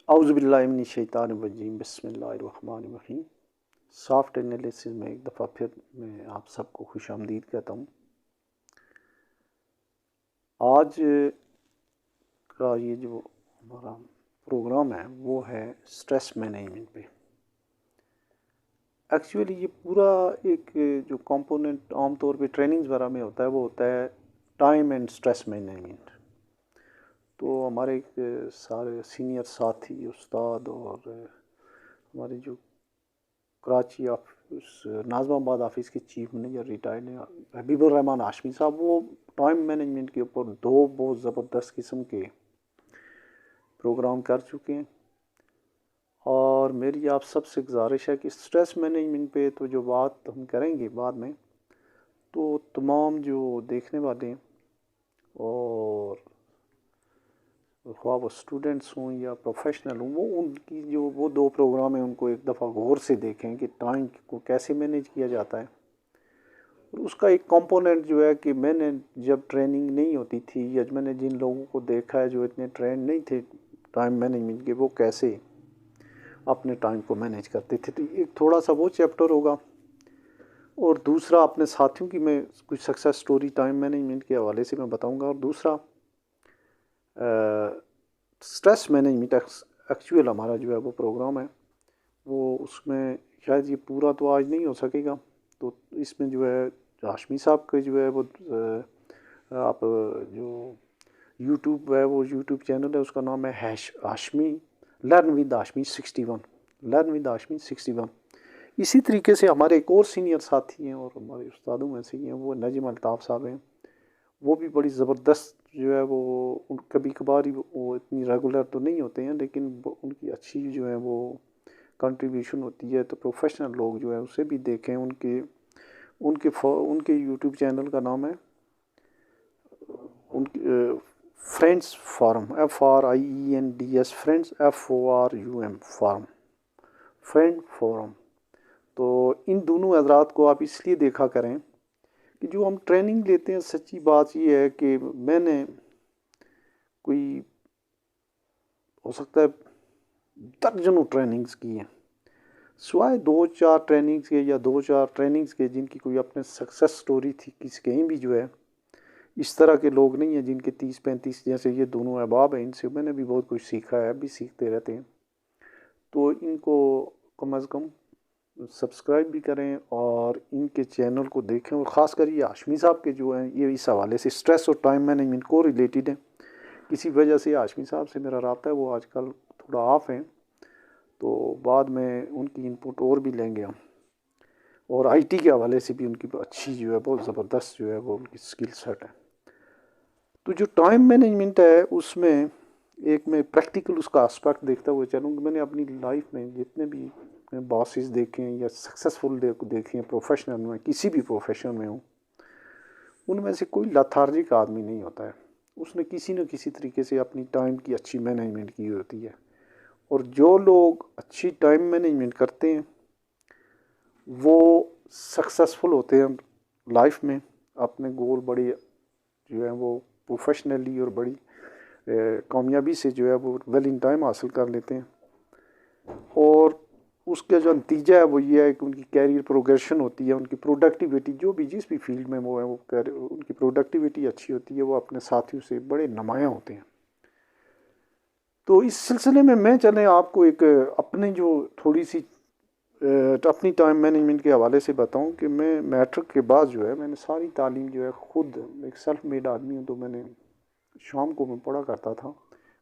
औज़ुबिल्लाहिमिनश्शैतानिर्रजीम बिस्मिल्लाहिर्रहमानिर्रहीम। Soft analysis में एक दफ़ा फिर मैं आप सबको खुशामदीद कहता हूँ। आज का ये जो हमारा प्रोग्राम है वो है स्ट्रेस मैनेजमेंट पे। एक्चुअली ये पूरा एक जो कंपोनेंट आम तौर पे ट्रेनिंग्स वगैरह में होता है वो होता है टाइम एंड स्ट्रेस मैनेजमेंट। तो हमारे एक सारे सीनियर साथी उस्ताद और हमारे जो कराची ऑफिस नाज़माबाद ऑफिस के चीफ मैनेजर रिटायर्ड हैं हबीबुर रहमान हाशमी साहब, वो टाइम मैनेजमेंट के ऊपर दो बहुत ज़बरदस्त किस्म के प्रोग्राम कर चुके हैं। और मेरी आप सबसे गुजारिश है कि स्ट्रेस मैनेजमेंट पे तो जो बात हम करेंगे बाद में, तो तमाम जो देखने वाले हैं और ख्वाह वो स्टूडेंट्स हों या प्रोफेशनल हों, वो उनकी जो वो दो प्रोग्राम हैं उनको एक दफ़ा गौर से देखें कि टाइम को कैसे मैनेज किया जाता है। और उसका एक कंपोनेंट जो है कि मैंने जब ट्रेनिंग नहीं होती थी या मैंने जिन लोगों को देखा है जो इतने ट्रेंड नहीं थे टाइम मैनेजमेंट के, वो कैसे अपने टाइम को मैनेज करते थे, तो एक थोड़ा सा वो चैप्टर होगा। और दूसरा अपने साथियों की मैं कुछ सक्सेस स्टोरी टाइम मैनेजमेंट के हवाले से मैं बताऊंगा। और दूसरा स्ट्रेस मैनेजमेंट एक्चुअल हमारा जो है वो प्रोग्राम है वो, उसमें शायद ये पूरा तो आज नहीं हो सकेगा। तो इसमें जो है हाशमी साहब के जो है वो आप जो यूट्यूब है वो यूट्यूब चैनल है, उसका नाम है Hashmi learn with Hashmi 61, learn with Hashmi 61। इसी तरीके से हमारे एक और सीनियर साथी हैं और हमारे उस्तादों में से ही हैं, वो नजीम अल्ताफ़ साहब हैं। वो भी बड़ी ज़बरदस्त जो है वो कभी कभार ही वो इतनी रेगुलर तो नहीं होते हैं, लेकिन उनकी अच्छी जो है वो कंट्रीब्यूशन होती है। तो प्रोफेशनल लोग जो है उसे भी देखें। उनके उनके उनके यूट्यूब चैनल का नाम है उनके friends forum, FRIENDS friends FORUM forum, friend forum. तो इन दोनों हजरात को आप इसलिए देखा करें कि जो हम ट्रेनिंग लेते हैं, सच्ची बात ये है कि मैंने कोई हो सकता है दर्जनों ट्रेनिंग्स की हैं, सिवाय दो चार ट्रेनिंग्स के या दो चार ट्रेनिंग्स के जिनकी कोई अपने सक्सेस स्टोरी थी किसी कहीं भी जो है। इस तरह के लोग नहीं हैं जिनके 30-35 जैसे ये दोनों अहबाब हैं, इनसे मैंने भी बहुत कुछ सीखा है, अभी सीखते रहते हैं। तो इनको कम अज़ कम सब्सक्राइब भी करें और इनके चैनल को देखें। और ख़ासकर ये हाशमी साहब के जो हैं ये इस हवाले से स्ट्रेस और टाइम मैनेजमेंट को रिलेटेड है। किसी वजह से हाशमी साहब से मेरा रब्ता है, वो आजकल थोड़ा ऑफ हैं, तो बाद में उनकी इनपुट और भी लेंगे हम। और IT के हवाले से भी उनकी अच्छी जो है बहुत ज़बरदस्त जो है वो उनकी स्किल सेट है। तो जो टाइम मैनेजमेंट है उसमें एक मैं प्रैक्टिकल उसका एस्पेक्ट देखता हुए चलूँगा। मैंने अपनी लाइफ में जितने भी बॉसेस देखे हैं या सक्सेसफुल देखे हैं प्रोफेशनल में, किसी भी प्रोफेशन में हूँ, उनमें से कोई लथार्जिक आदमी नहीं होता है। उसने किसी न किसी तरीके से अपनी टाइम की अच्छी मैनेजमेंट की होती है। और जो लोग अच्छी टाइम मैनेजमेंट करते हैं वो सक्सेसफुल होते हैं लाइफ में, अपने गोल बड़ी जो है वो प्रोफेशनली और बड़ी कामयाबी से जो है वो वेल इन टाइम हासिल कर लेते हैं। और उसका जो नतीजा है वो ये है कि उनकी कैरियर प्रोग्रेशन होती है, उनकी प्रोडक्टिविटी जो भी जिस भी फील्ड में वो है वो उनकी प्रोडक्टिविटी अच्छी होती है, वो अपने साथियों से बड़े नुमायाँ होते हैं। तो इस सिलसिले में मैं चलें आपको एक अपने जो थोड़ी सी अपनी टाइम मैनेजमेंट के हवाले से बताऊं कि मैं मैट्रिक के बाद जो है मैंने सारी तालीम जो है ख़ुद, एक सेल्फ मेड आदमी हूँ, तो मैंने शाम को मैं पढ़ा करता था।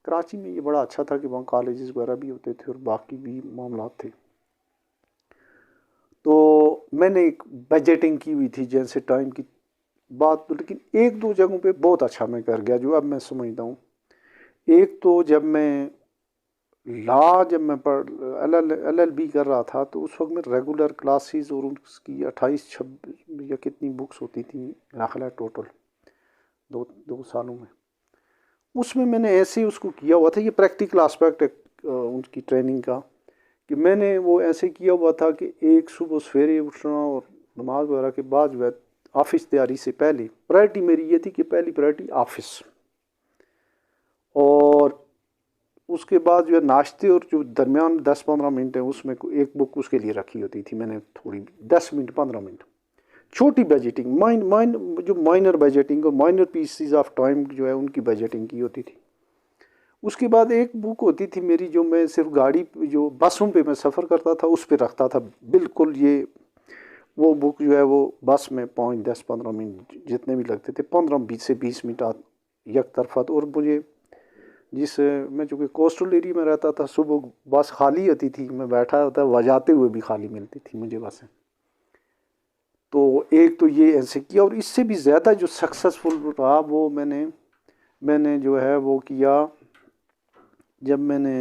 कराची में ये बड़ा अच्छा था कि वहाँ कॉलेजेस वगैरह भी होते थे और बाकी भी मामला थे। तो मैंने एक बजटिंग की हुई थी जैसे टाइम की बात, तो लेकिन एक दो जगहों पे बहुत अच्छा मैं कर गया जो अब मैं समझता हूँ। एक तो जब मैं जब मैं LLB कर रहा था, तो उस वक्त में रेगुलर क्लासेस और उसकी 28-26 या कितनी बुक्स होती थी मेरा ख्याल है टोटल दो सालों में। उसमें मैंने ऐसे उसको किया हुआ था, ये प्रैक्टिकल आस्पेक्ट है उनकी ट्रेनिंग का, कि मैंने वो ऐसे किया हुआ था कि एक सुबह सवेरे उठना और नमाज वगैरह के बाद जो है ऑफिस तैयारी से पहले प्रायोरिटी मेरी ये थी कि पहली प्रायोरिटी ऑफिस। और उसके बाद जो है नाश्ते और जो दरमियान 10-15 मिनट है उसमें एक बुक उसके लिए रखी होती थी मैंने, थोड़ी 10 मिनट 15 मिनट छोटी बजटिंग, जो माइनर बजटिंग और माइनर पीसीज ऑफ टाइम जो है उनकी बजटिंग की होती थी। उसके बाद एक बुक होती थी मेरी जो मैं सिर्फ गाड़ी जो बसों पे मैं सफ़र करता था उस पर रखता था बिल्कुल। ये वो बुक जो है वो बस में 5-10-15 मिनट जितने भी लगते थे, 15 से 20 मिनट एक तरफा। तो और मुझे जिस मैं चूँकि कोस्टल एरिया में रहता था, सुबह बस खाली होती थी, मैं बैठा होता वजाते हुए भी खाली मिलती थी मुझे बसें। तो एक तो ये ऐसे किया, और इससे भी ज़्यादा जो सक्सेसफुल रहा वो मैंने जो है वो किया जब मैंने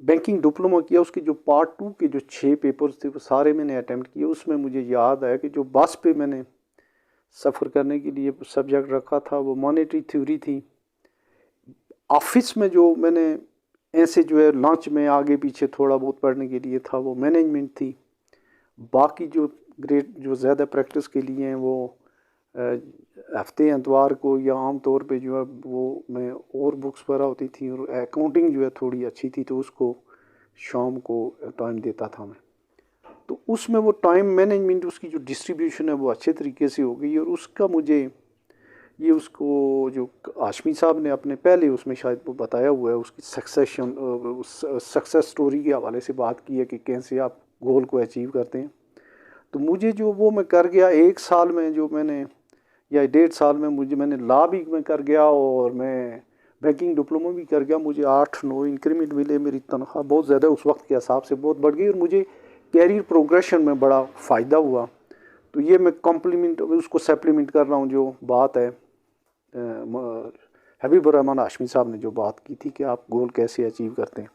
बैंकिंग डिप्लोमा किया। उसके जो पार्ट 2 के जो 6 पेपर्स थे वो सारे मैंने अटैम्प्ट किए। उसमें मुझे याद आया कि जो बस पे मैंने सफ़र करने के लिए सब्जेक्ट रखा था वो मॉनेटरी थ्योरी थी। ऑफिस में जो मैंने ऐसे जो है लंच में आगे पीछे थोड़ा बहुत पढ़ने के लिए था वो मैनेजमेंट थी। बाकी जो ग्रेड जो ज़्यादा प्रैक्टिस के लिए हैं वो हफ्ते एतवार को या आम तौर पे जो है वो मैं और बुक्स पढ़ा होती थी, और अकाउंटिंग जो है थोड़ी अच्छी थी तो उसको शाम को टाइम देता था मैं। तो उसमें वो टाइम मैनेजमेंट उसकी जो डिस्ट्रीब्यूशन है वो अच्छे तरीके से हो गई। और उसका मुझे ये उसको जो हाशमी साहब ने अपने पहले उसमें शायद वो बताया हुआ है उसकी सक्सेस स्टोरी के हवाले से बात की है कि कैसे आप गोल को अचीव करते हैं। तो मुझे जो वो मैं कर गया 1 साल में, जो मैंने या 1.5 साल में मैंने लॉ भी मैं कर गया और मैं बैंकिंग डिप्लोमा भी कर गया। मुझे 8-9 इंक्रीमेंट मिले, मेरी तनख्वाह बहुत ज़्यादा उस वक्त के हिसाब से बहुत बढ़ गई और मुझे कैरियर प्रोग्रेशन में बड़ा फ़ायदा हुआ। तो ये मैं कॉम्प्लीमेंट उसको सप्लीमेंट कर रहा हूँ जो बात है हबीबुर्रहमान हाशमी साहब ने जो बात की थी कि आप गोल कैसे अचीव करते हैं।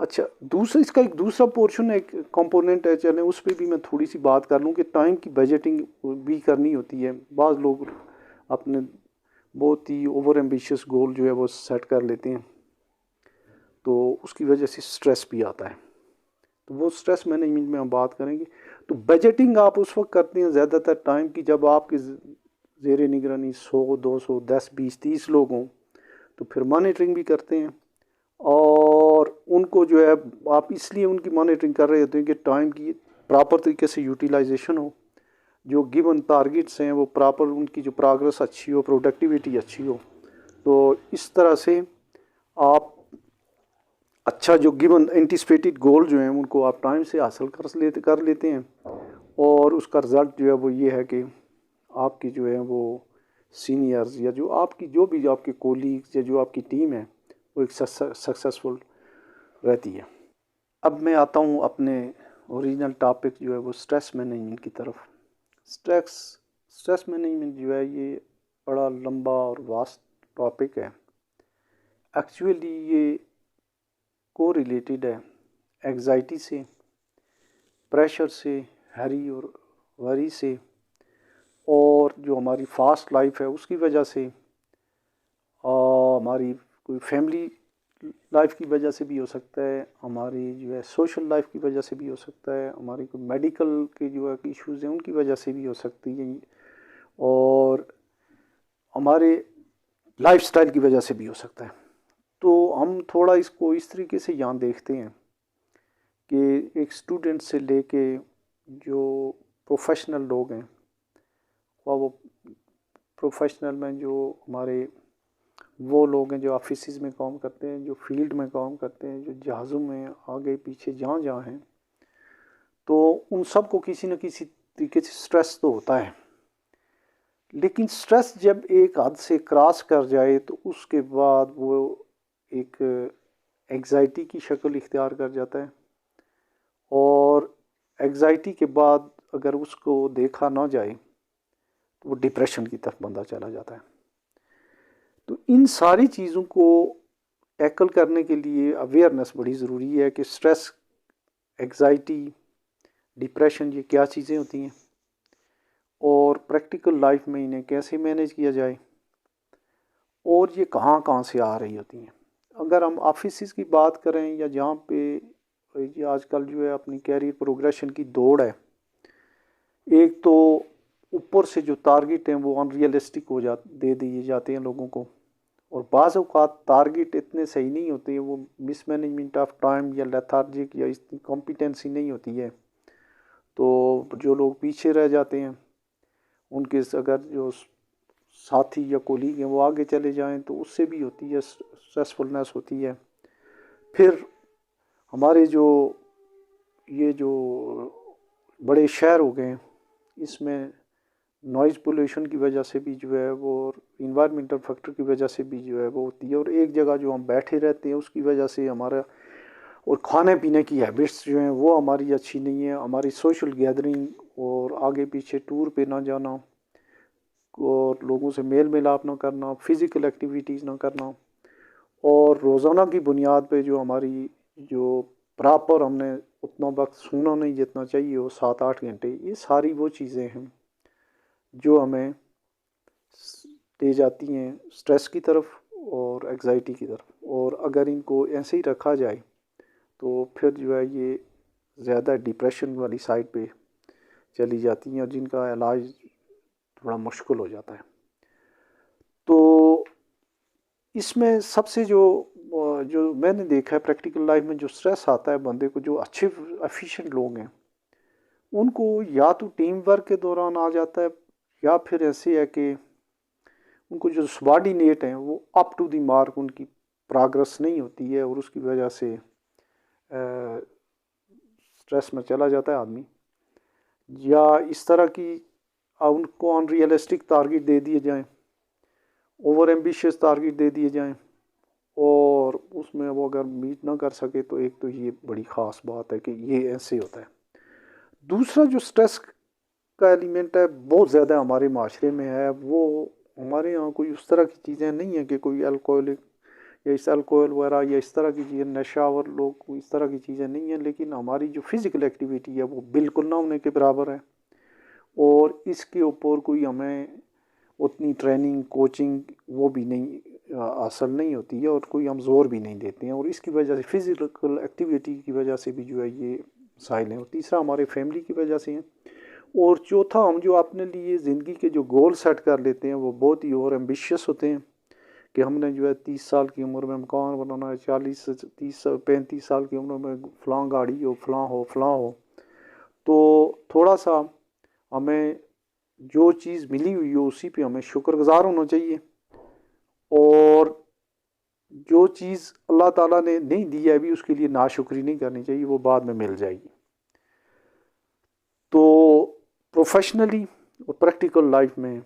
अच्छा, दूसरा इसका एक दूसरा पोर्शन है, एक कंपोनेंट है, चलें उस पर भी मैं थोड़ी सी बात कर लूँ कि टाइम की बजटिंग भी करनी होती है। बाज़ लोग अपने बहुत ही ओवर एम्बिशियस गोल जो है वो सेट कर लेते हैं तो उसकी वजह से स्ट्रेस भी आता है। तो वो स्ट्रेस मैनेजमेंट में हम बात करेंगे। तो बजटिंग आप उस वक्त करते हैं ज़्यादातर टाइम की जब आपके ज़ेर निगरानी 100, 200, 10, 20, 30 लोग हों, तो फिर मॉनिटरिंग भी करते हैं। और उनको जो है आप इसलिए उनकी मॉनिटरिंग कर रहे होते हैं कि टाइम की प्रॉपर तरीके से यूटिलाइजेशन हो, जो गिवन टारगेट्स हैं वो प्रॉपर, उनकी जो प्रोग्रेस अच्छी हो, प्रोडक्टिविटी अच्छी हो। तो इस तरह से आप अच्छा जो गिवन एंटिसिपेटेड गोल जो हैं उनको आप टाइम से हासिल कर लेते हैं। और उसका रिज़ल्ट जो है वो ये है कि आपकी जो है वो सीनियर्स या जो आपके कोलीग्स या जो आपकी टीम है वो एक सक्सेसफुल रहती है। अब मैं आता हूँ अपने ओरिजिनल टॉपिक जो है वो स्ट्रेस मैनेजमेंट की तरफ। स्ट्रेस मैनेजमेंट जो है ये बड़ा लंबा और वास्ट टॉपिक है। एक्चुअली ये को रिलेटेड है एग्ज़ाइटी से, प्रेशर से, हरी और वरी से, और जो हमारी फास्ट लाइफ है उसकी वजह से, हमारी कोई फैमिली लाइफ की वजह से भी हो सकता है, हमारी जो है सोशल लाइफ की वजह से भी हो सकता है, हमारी कोई मेडिकल के जो है इश्यूज़ हैं उनकी वजह से भी हो सकती है, और हमारे लाइफस्टाइल की वजह से भी हो सकता है। तो हम थोड़ा इसको इस तरीके से यहाँ देखते हैं कि एक स्टूडेंट से लेके जो प्रोफेशनल लोग हैं, वो प्रोफेशनल में जो हमारे वो लोग हैं जो ऑफिस में काम करते हैं, जो फील्ड में काम करते हैं, जो जहाज़ों में आगे पीछे जहाँ जहाँ हैं, तो उन सब को किसी न किसी तरीके से स्ट्रेस तो होता है। लेकिन स्ट्रेस जब एक हद से क्रॉस कर जाए तो उसके बाद वो एक एग्ज़ाइटी की शक्ल इख्तियार कर जाता है, और एग्ज़ाइटी के बाद अगर उसको देखा ना जाए तो वो डिप्रेशन की तरफ बंदा चला जाता है। तो इन सारी चीज़ों को टैकल करने के लिए अवेयरनेस बड़ी ज़रूरी है कि स्ट्रेस, एग्ज़ाइटी, डिप्रेशन ये क्या चीज़ें होती हैं और प्रैक्टिकल लाइफ में इन्हें कैसे मैनेज किया जाए, और ये कहाँ कहाँ से आ रही होती हैं। अगर हम ऑफिस की बात करें या जहाँ पे ये आजकल जो है अपनी कैरियर प्रोग्रेशन की दौड़ है, एक तो ऊपर से जो टारगेट हैं वो अनरियलिस्टिक दे दिए जाते हैं लोगों को, और बाज़ औक़ात टारगेट इतने सही नहीं होते, वो मिसमैनेजमेंट ऑफ टाइम या लेथार्जिक या इतनी कॉम्पिटेंसी नहीं होती है, तो जो लोग पीछे रह जाते हैं उनके अगर जो साथी या कोलीग हैं वो आगे चले जाएं तो उससे भी होती है स्ट्रेसफुलनेस होती है। फिर हमारे ये जो बड़े शहर हो गए इसमें नॉइज़ पोल्यूशन की वजह से भी जो है वो, और इन्वायरमेंटल फैक्टर की वजह से भी जो है वो होती है, और एक जगह जो हम बैठे रहते हैं उसकी वजह से हमारा, और खाने पीने की हैबिट्स जो हैं वो हमारी अच्छी नहीं है, हमारी सोशल गैदरिंग और आगे पीछे टूर पे ना जाना और लोगों से मेल मिलाप ना करना, फ़िज़िकल एक्टिविटीज़ ना करना, और रोज़ाना की बुनियाद पे जो हमारी जो प्रॉपर हमने उतना वक्त सोना नहीं जितना चाहिए वो 7-8 घंटे, ये सारी वो चीज़ें हैं जो हमें ले जाती हैं स्ट्रेस की तरफ और एग्ज़ाइटी की तरफ। और अगर इनको ऐसे ही रखा जाए तो फिर जो है ये ज़्यादा डिप्रेशन वाली साइड पे चली जाती हैं और जिनका इलाज थोड़ा मुश्किल हो जाता है। तो इसमें सबसे जो मैंने देखा है प्रैक्टिकल लाइफ में, जो स्ट्रेस आता है बंदे को, जो अच्छे एफिशिएंट लोग हैं उनको या तो टीम वर्क के दौरान आ जाता है, या फिर ऐसे है कि उनको जो सबॉर्डिनेट हैं वो अप टू द मार्क उनकी प्रोग्रेस नहीं होती है और उसकी वजह से स्ट्रेस में चला जाता है आदमी। या इस तरह की उनको अनरियलिस्टिक टारगेट दे दिए जाएं, ओवर एम्बिशियस टारगेट दे दिए जाएं, और उसमें वो अगर मीट ना कर सके तो एक तो ये बड़ी ख़ास बात है कि ये ऐसे होता है। दूसरा जो स्ट्रेस का एलिमेंट है बहुत ज़्यादा हमारे माशरे में है, वो हमारे यहाँ कोई उस तरह की चीज़ें नहीं है कि कोई अल्कोहलिक या इस अल्कोहल वगैरह या इस तरह की चीज़ें, नशावर लोग, इस तरह की चीज़ें नहीं हैं, लेकिन हमारी जो फ़िज़िकल एक्टिविटी है वो बिल्कुल ना होने के बराबर है, और इसके ऊपर कोई हमें उतनी ट्रेनिंग कोचिंग वो भी नहीं हासिल नहीं होती है, और कोई हम जोर भी नहीं देते हैं, और इसकी वजह से फ़िज़िकल एक्टिविटी की वजह से भी जो है ये मसाइल हैं। और तीसरा हमारे फैमिली की वजह से हैं, और चौथा हम जो अपने लिए ज़िंदगी के जो गोल सेट कर लेते हैं वो बहुत ही ओवर एम्बिशियस होते हैं कि हमने जो है 30 साल की उम्र में मकान बनाना है, 40 से 35 साल की उम्र में फ़लाँ गाड़ी हो, फ़लाँ हो। तो थोड़ा सा हमें जो चीज़ मिली हुई हो उसी पे हमें शुक्रगुज़ार होना चाहिए, और जो चीज़ अल्लाह ताला ने नहीं दी है अभी उसके लिए नाशुक्री नहीं करनी चाहिए, वो बाद में मिल जाएगी। तो प्रोफेशनली और प्रैक्टिकल लाइफ में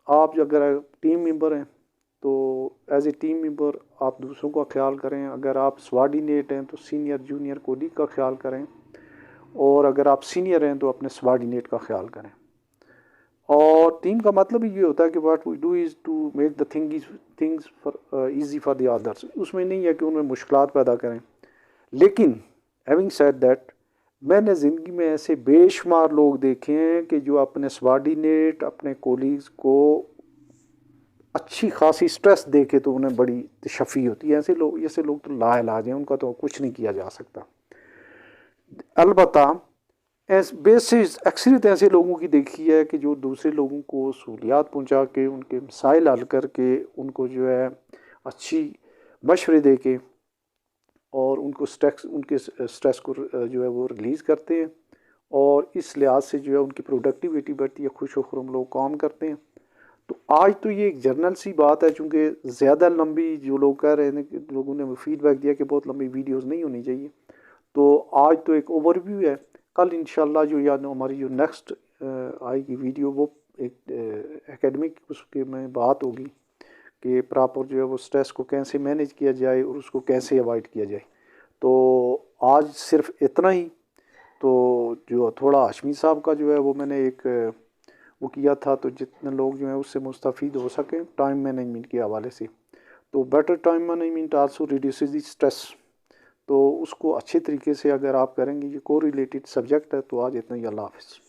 आप अगर टीम मेंबर हैं तो एज ए टीम मेंबर आप दूसरों का ख्याल करें, अगर आप सबॉर्डिनेट हैं तो सीनियर जूनियर कोलीग का ख्याल करें, और अगर आप सीनियर हैं तो अपने सबॉर्डिनेट का ख्याल करें। और टीम का मतलब ये होता है कि what we do is to make the things for easy for the others. उसमें नहीं है कि उनमें मुश्किलात पैदा करें, लेकिन हैविंग सेड दैट मैंने ज़िंदगी में ऐसे बेशुमार लोग देखे हैं कि जो अपने सबॉर्डिनेट अपने कोलीग्स को अच्छी खासी स्ट्रेस दे के तो उन्हें बड़ी तशफ़ी होती है। ऐसे लोग तो लाइलाज हैं, उनका तो कुछ नहीं किया जा सकता। अलबत्ता बेसिस अक्सरियत ऐसे लोगों की देखी है कि जो दूसरे लोगों को सहूलियात पहुंचा के उनके मसाइल हल करके उनको जो है अच्छी मशवरे दे के और उनके स्ट्रेस को जो है वो रिलीज़ करते हैं, और इस लिहाज से जो है उनकी प्रोडक्टिविटी बढ़ती है, खुश खुर्म लोग काम करते हैं। तो आज तो ये एक जर्नल सी बात है, चूँकि ज़्यादा लंबी जो लोग कह रहे हैं कि लोगों ने फीडबैक दिया कि बहुत लंबी वीडियोज़ नहीं होनी चाहिए, तो आज तो एक ओवरव्यू है। कल इंशाल्लाह जो या हमारी जो नेक्स्ट आएगी वीडियो वो एक एकेडमिक उसके में बात होगी कि प्रॉपर जो है वो स्ट्रेस को कैसे मैनेज किया जाए और उसको कैसे अवॉइड किया जाए। तो आज सिर्फ इतना ही। तो जो थोड़ा हाशमी साहब का जो है वो मैंने एक वो किया था, तो जितने लोग जो हैं उससे मुस्तफ़ीद हो सकें टाइम मैनेजमेंट के हवाले से, तो better time management also reduces the stress. तो उसको अच्छे तरीके से अगर आप करेंगे, ये को रिलेटेड सब्जेक्ट है। तो आज इतना ही, अल्लाह हाफ़िज़।